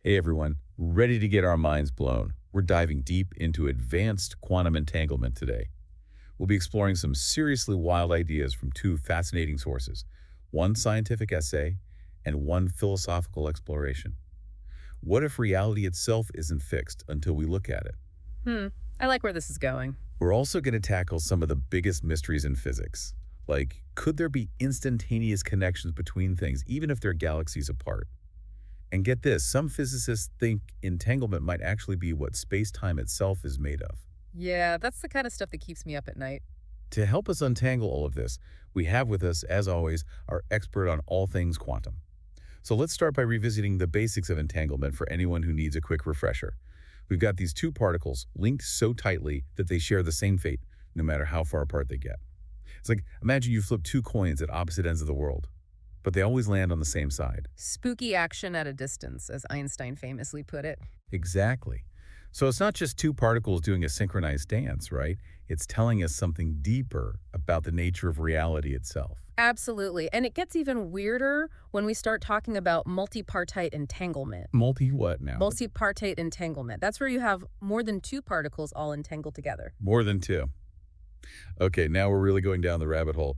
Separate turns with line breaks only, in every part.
Hey everyone, ready to get our minds blown? We're diving deep into advanced quantum entanglement today. We'll be exploring some seriously wild ideas from two fascinating sources, one scientific essay and one philosophical exploration. What if reality itself isn't fixed until we look at it?
Hmm, I like where this is going.
We're also going to tackle some of the biggest mysteries in physics, like could there be instantaneous connections between things even if they're galaxies apart? And get this, some physicists think entanglement might actually be what space-time itself is made of.
Yeah, that's the kind of stuff that keeps me up at night.
To help us untangle all of this, we have with us, as always, our expert on all things quantum. So let's start by revisiting the basics of entanglement for anyone who needs a quick refresher. We've got these two particles linked so tightly that they share the same fate, no matter how far apart they get. It's like, imagine you flip two coins at opposite ends of the world, but they always land on the same side.
Spooky action at a distance, as Einstein famously put it.
Exactly. So it's not just two particles doing a synchronized dance, right? It's telling us something deeper about the nature of reality itself.
Absolutely. And it gets even weirder when we start talking about multipartite entanglement.
Multi what now?
Multipartite entanglement. That's where you have more than two particles all entangled together.
More than two. Okay, now we're really going down the rabbit hole.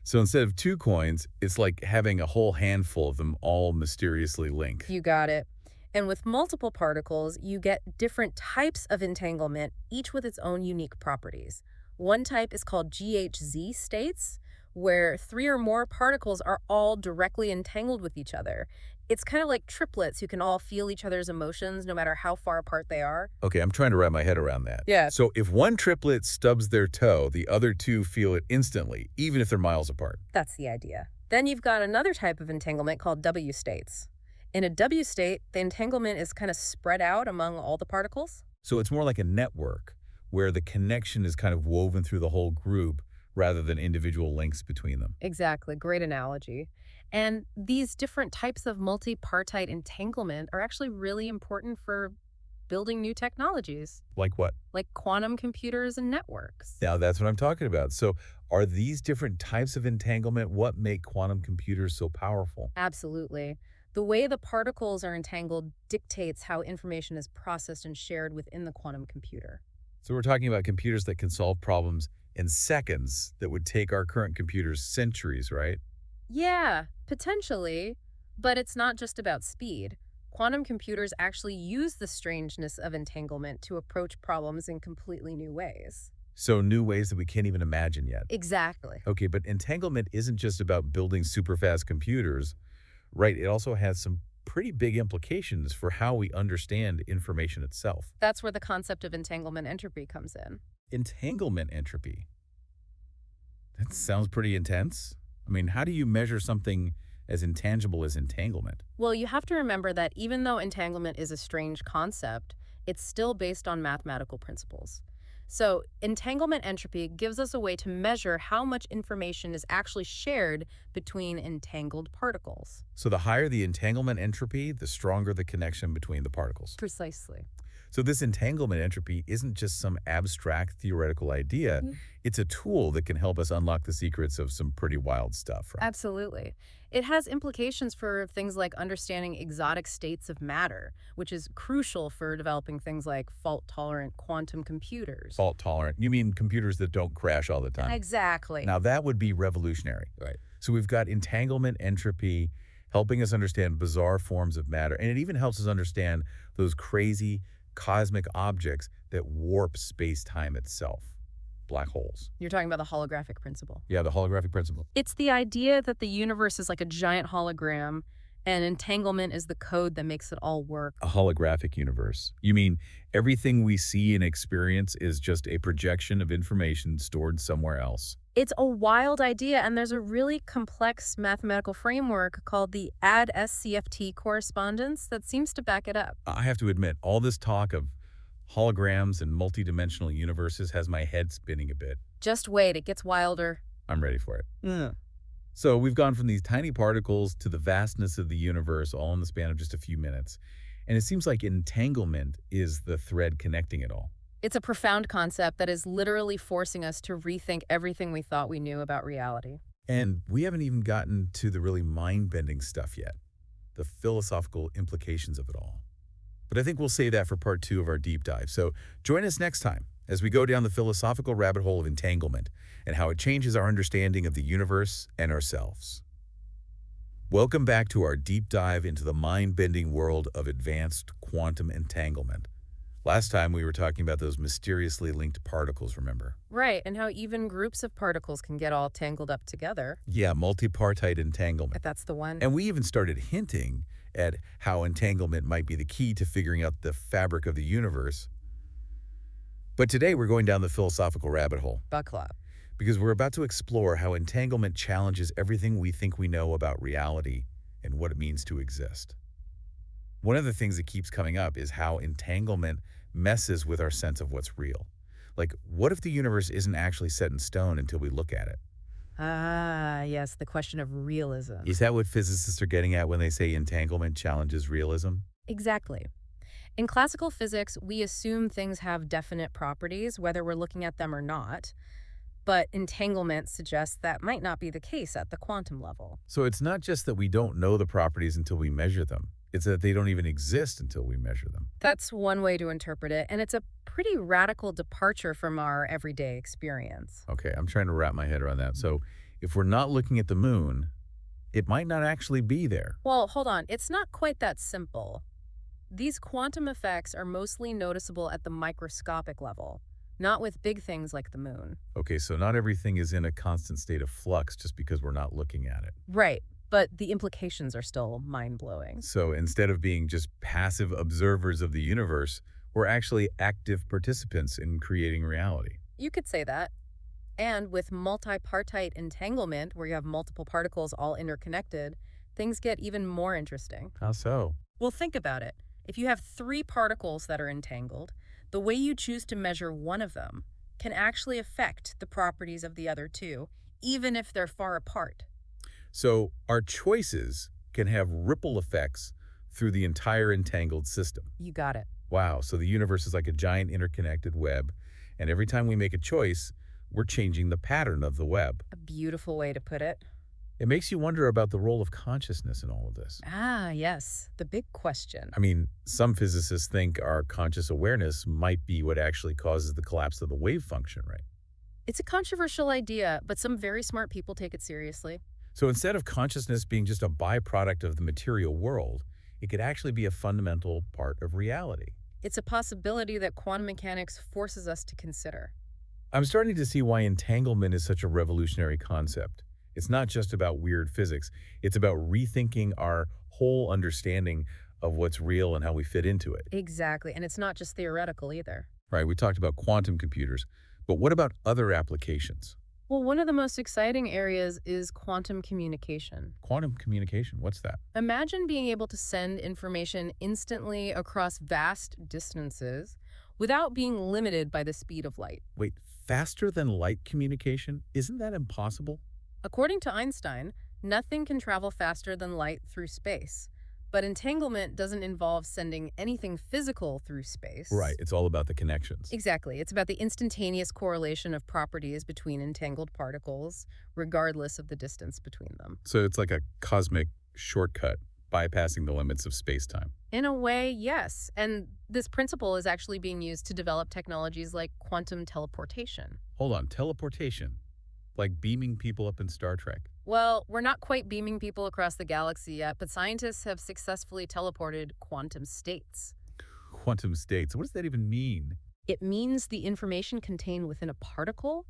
So instead of two coins, it's like having a whole handful of them all mysteriously linked.
You got it. And with multiple particles, you get different types of entanglement, each with its own unique properties. One type is called GHZ states, where three or more particles are all directly entangled with each other. It's kind of like triplets who can all feel each other's emotions no matter how far apart they are.
Okay, I'm trying to wrap my head around that.
Yeah,
So if one triplet stubs their toe, the other two feel it instantly, even if they're miles apart.
that's the idea. Then you've got another type of entanglement called W states. In a W state, the entanglement is kind of spread out among all the particles.
So it's more like a network where the connection is kind of woven through the whole group rather than individual links between them.
Exactly, great analogy. And these different types of multipartite entanglement are actually really important for building new technologies,
Like what?
like quantum computers and networks.
Now that's what I'm talking about. So are these different types of entanglement what make quantum computers so powerful?
Absolutely. The way the particles are entangled dictates how information is processed and shared within the quantum computer.
So we're talking about computers that can solve problems in seconds that would take our current computers centuries, right?
Yeah, potentially, but it's not just about speed. Quantum computers actually use the strangeness of entanglement to approach problems in completely new ways.
So new ways that we can't even imagine yet.
Exactly.
Okay, but entanglement isn't just about building super fast computers, right? It also has some pretty big implications for how we understand information itself.
That's where the concept of entanglement entropy comes in.
Entanglement entropy. That sounds pretty intense. I mean, how do you measure something as intangible as entanglement?
Well, you have to remember that even though entanglement is a strange concept, it's still based on mathematical principles. So, entanglement entropy gives us a way to measure how much information is actually shared between entangled particles.
So the higher the entanglement entropy, the stronger the connection between the particles.
Precisely.
So this entanglement entropy isn't just some abstract theoretical idea. It's a tool that can help us unlock the secrets of some pretty wild stuff, right?
Absolutely. It has implications for things like understanding exotic states of matter, which is crucial for developing things like fault-tolerant quantum computers.
Fault tolerant. You mean computers that don't crash all the time?
Exactly.
Now that would be revolutionary.
Right.
So we've got entanglement entropy helping us understand bizarre forms of matter. And it even helps us understand those crazy cosmic objects that warp space-time itself. Black holes.
You're talking about the holographic principle.
Yeah, the holographic principle.
It's the idea that the universe is like a giant hologram, and entanglement is the code that makes it all work.
A holographic universe. You mean everything we see and experience is just a projection of information stored somewhere else?
It's a wild idea, and there's a really complex mathematical framework called the AD-SCFT correspondence that seems to back it up.
I have to admit, all this talk of holograms and multidimensional universes has my head spinning a bit.
Just wait, it gets wilder.
I'm ready for it.
Yeah.
So we've gone from these tiny particles to the vastness of the universe all in the span of just a few minutes. And it seems like entanglement is the thread connecting it all.
It's a profound concept that is literally forcing us to rethink everything we thought we knew about reality.
And we haven't even gotten to the really mind-bending stuff yet, the philosophical implications of it all. But I think we'll save that for part 2 of our deep dive. So join us next time as we go down the philosophical rabbit hole of entanglement and how it changes our understanding of the universe and ourselves. Welcome back to our deep dive into the mind-bending world of advanced quantum entanglement. Last time we were talking about those mysteriously linked particles, remember?
Right, and how even groups of particles can get all tangled up together.
Yeah, multipartite entanglement.
If that's the one.
And we even started hinting at how entanglement might be the key to figuring out the fabric of the universe. But today we're going down the philosophical rabbit hole
Buckle up.
because we're about to explore how entanglement challenges everything we think we know about reality and what it means to exist. One of the things that keeps coming up is how entanglement messes with our sense of what's real. Like, what if the universe isn't actually set in stone until we look at it?
Ah, yes, the question of realism.
Is that what physicists are getting at when they say entanglement challenges realism?
Exactly. In classical physics, we assume things have definite properties, whether we're looking at them or not. But entanglement suggests that might not be the case at the quantum level.
So it's not just that we don't know the properties until we measure them. It's that they don't even exist until we measure them.
That's one way to interpret it, and it's a pretty radical departure from our everyday experience.
Okay, I'm trying to wrap my head around that. So if we're not looking at the moon, it might not actually be there.
Well, hold on, it's not quite that simple. These quantum effects are mostly noticeable at the microscopic level, not with big things like the moon.
Okay, so not everything is in a constant state of flux just because we're not looking at it.
Right, but the implications are still mind-blowing.
So instead of being just passive observers of the universe, we're actually active participants in creating reality.
You could say that. And with multipartite entanglement, where you have multiple particles all interconnected, things get even more interesting.
How so?
Well, think about it. If you have 3 particles that are entangled, the way you choose to measure one of them can actually affect the properties of the other 2, even if they're far apart.
So our choices can have ripple effects through the entire entangled system.
You got it.
Wow, so the universe is like a giant interconnected web, and every time we make a choice, we're changing the pattern of the web.
A beautiful way to put it.
It makes you wonder about the role of consciousness in all of this.
Ah, yes, the big question.
I mean, some physicists think our conscious awareness might be what actually causes the collapse of the wave function, right?
It's a controversial idea, but some very smart people take it seriously.
So instead of consciousness being just a byproduct of the material world, it could actually be a fundamental part of reality.
It's a possibility that quantum mechanics forces us to consider.
I'm starting to see why entanglement is such a revolutionary concept. It's not just about weird physics. It's about rethinking our whole understanding of what's real and how we fit into it.
Exactly, and it's not just theoretical either.
Right, we talked about quantum computers, but what about other applications?
Well, one of the most exciting areas is quantum communication.
Quantum communication, what's that?
Imagine being able to send information instantly across vast distances without being limited by the speed of light.
Wait, faster than light communication? Isn't that impossible?
According to Einstein, nothing can travel faster than light through space. But entanglement doesn't involve sending anything physical through space.
Right, it's all about the connections.
Exactly. It's about the instantaneous correlation of properties between entangled particles, regardless of the distance between them.
So it's like a cosmic shortcut, bypassing the limits of space-time.
In a way, yes. And this principle is actually being used to develop technologies like quantum teleportation.
Hold on, teleportation? Like beaming people up in Star Trek?
Well, we're not quite beaming people across the galaxy yet, but scientists have successfully teleported quantum states.
Quantum states, what does that even mean?
It means the information contained within a particle,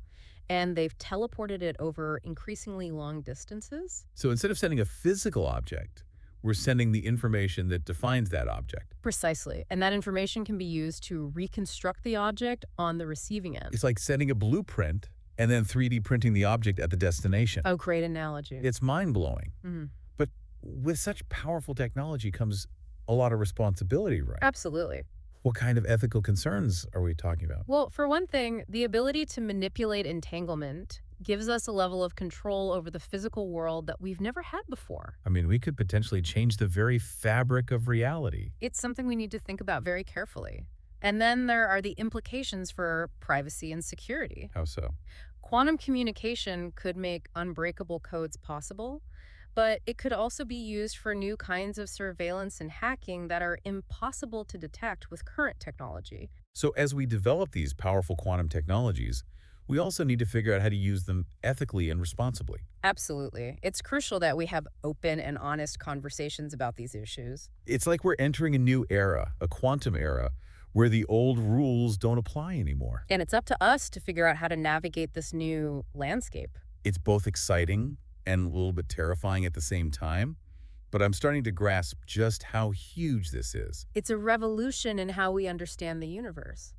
and they've teleported it over increasingly long distances.
So instead of sending a physical object, we're sending the information that defines that object.
Precisely, and that information can be used to reconstruct the object on the receiving end.
It's like sending a blueprint and then 3D printing the object at the destination.
Oh, great analogy.
It's mind-blowing.
Mhm.
But with such powerful technology comes a lot of responsibility, right?
Absolutely.
What kind of ethical concerns are we talking about?
Well, for one thing, the ability to manipulate entanglement gives us a level of control over the physical world that we've never had before.
I mean, we could potentially change the very fabric of reality.
It's something we need to think about very carefully. And then there are the implications for privacy and security.
How so?
Quantum communication could make unbreakable codes possible, But it could also be used for new kinds of surveillance and hacking that are impossible to detect with current technology.
So as we develop these powerful quantum technologies, we also need to figure out how to use them ethically and responsibly.
Absolutely. It's crucial that we have open and honest conversations about these issues.
It's like we're entering a new era, a quantum era, where the old rules don't apply anymore.
And it's up to us to figure out how to navigate this new landscape.
It's both exciting and a little bit terrifying at the same time, but I'm starting to grasp just how huge this is.
It's a revolution in how we understand the universe.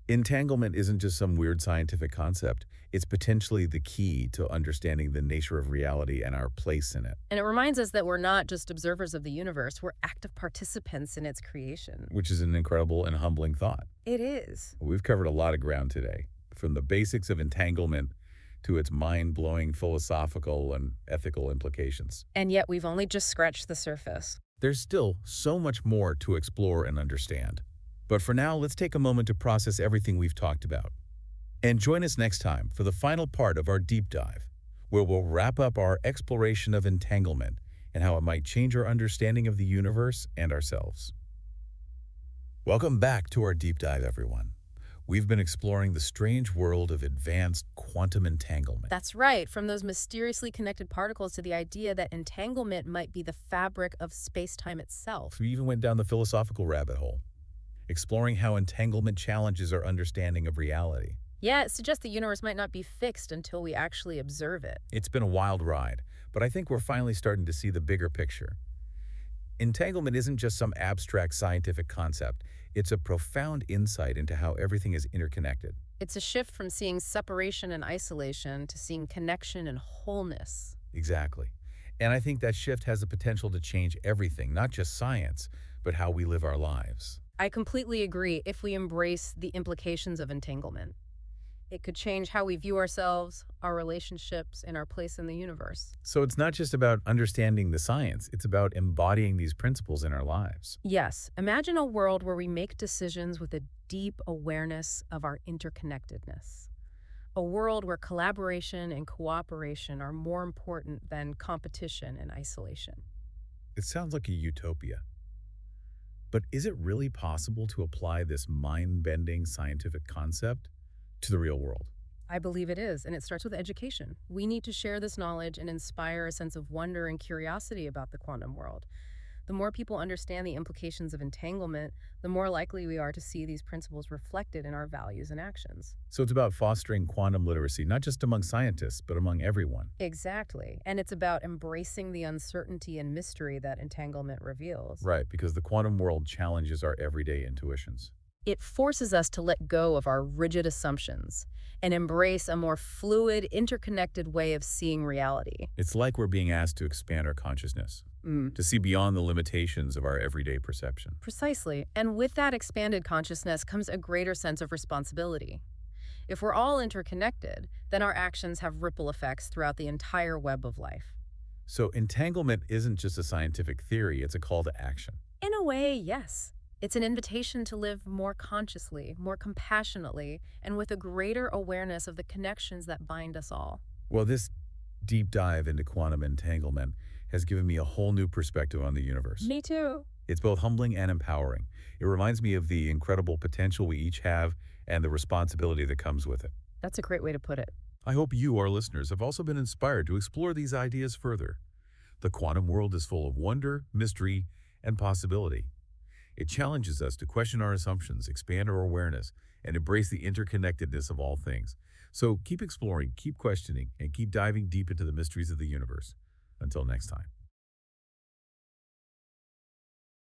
Entanglement isn't just some weird scientific concept. It's potentially the key to understanding the nature of reality and our place in it,
And it reminds us that we're not just observers of the universe, we're active participants in its creation.
which is an incredible and humbling thought.
It is.
We've covered a lot of ground today, from the basics of entanglement to its mind-blowing philosophical and ethical implications.
And yet we've only just scratched the surface.
There's still so much more to explore and understand. But for now, let's take a moment to process everything we've talked about. And join us next time for the final part of our deep dive, where we'll wrap up our exploration of entanglement and how it might change our understanding of the universe and ourselves. Welcome back to our deep dive, everyone. We've been exploring the strange world of advanced quantum entanglement.
That's right, from those mysteriously connected particles to the idea that entanglement might be the fabric of space-time itself.
We even went down the philosophical rabbit hole, exploring how entanglement challenges our understanding of reality.
Yeah, it suggests the universe might not be fixed until we actually observe it.
It's been a wild ride, but I think we're finally starting to see the bigger picture. Entanglement isn't just some abstract scientific concept. It's a profound insight into how everything is interconnected.
It's a shift from seeing separation and isolation to seeing connection and wholeness.
Exactly. And I think that shift has the potential to change everything, not just science, but how we live our lives.
I completely agree if we embrace the implications of entanglement. It could change how we view ourselves, our relationships, and our place in the universe.
So it's not just about understanding the science, it's about embodying these principles in our lives.
Yes, imagine a world where we make decisions with a deep awareness of our interconnectedness. A world where collaboration and cooperation are more important than competition and isolation.
It sounds like a utopia. But is it really possible to apply this mind-bending scientific concept to the real world?
I believe it is, and it starts with education. We need to share this knowledge and inspire a sense of wonder and curiosity about the quantum world. The more people understand the implications of entanglement, the more likely we are to see these principles reflected in our values and actions.
So it's about fostering quantum literacy, not just among scientists, but among everyone.
Exactly. And it's about embracing the uncertainty and mystery that entanglement reveals.
Right, because the quantum world challenges our everyday intuitions.
It forces us to let go of our rigid assumptions and embrace a more fluid, interconnected way of seeing reality.
It's like we're being asked to expand our consciousness, to see beyond the limitations of our everyday perception.
Precisely. And with that expanded consciousness comes a greater sense of responsibility. If we're all interconnected, then our actions have ripple effects throughout the entire web of life.
So entanglement isn't just a scientific theory, it's a call to action.
In a way, yes. It's an invitation to live more consciously, more compassionately, and with a greater awareness of the connections that bind us all.
Well, this deep dive into quantum entanglement has given me a whole new perspective on the universe.
Me too.
It's both humbling and empowering. It reminds me of the incredible potential we each have and the responsibility that comes with it.
That's a great way to put it.
I hope you, our listeners, have also been inspired to explore these ideas further. The quantum world is full of wonder, mystery, and possibility. It challenges us to question our assumptions, expand our awareness, and embrace the interconnectedness of all things. So keep exploring, keep questioning, and keep diving deep into the mysteries of the universe. Until next time.